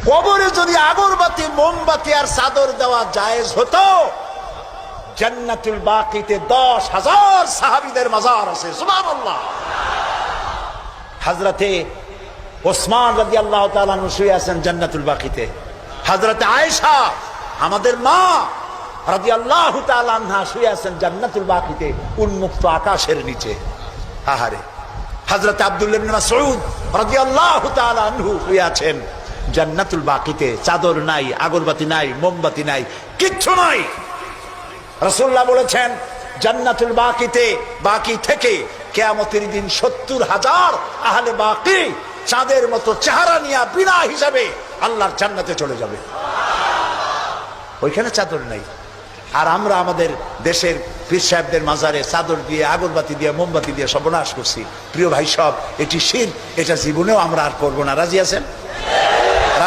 কবরে যদি আগরবাতি, মোমবাতি আর চাদর দেওয়া জায়েজ হতো, জান্নাতুল বাকিতে 10,000 সাহাবীদের মাজার আছে। সুবহানাল্লাহ। হযরতে ওসমান রাদিয়াল্লাহু তাআলা আনহু শুয়ে আছেন জান্নাতুল বাকিতে। হযরতে আয়েশা আমাদের মা রাদিয়াল্লাহু তাআলা আনহা শুয়ে আছেন জান্নাতুল বাকিতে, উন্মুক্ত আকাশের নিচে। আহারে, হযরতে আব্দুল্লাহ ইবনে মাসউদ রাদিয়াল্লাহু তাআলা আনহু শুয়ে আছেন জান্নাতুল বাকিতে। চাদর নাই, আগরবাতি নাই, মোমবাতি নাই, কিচ্ছু নাই। রাসূলুল্লাহ বলেছেন জান্নাতুল বাকিতে, বাকি থেকে কিয়ামতের দিন 70,000 আহলে বাকি চাঁদের মতো চেহারা নিয়ে বিনা হিসাবে আল্লাহর জান্নাতে চলে যাবে। ওইখানে চাদর নাই। আর আমরা আমাদের দেশের পীর সাহেবদের মাজারে চাদর দিয়ে, আগরবাতি দিয়ে, মোমবাতি দিয়ে সর্বনাশ করছি। প্রিয় ভাই সব, এটি শিরক, এটা জীবনেও আমরা আর করবো না। রাজি আছেন?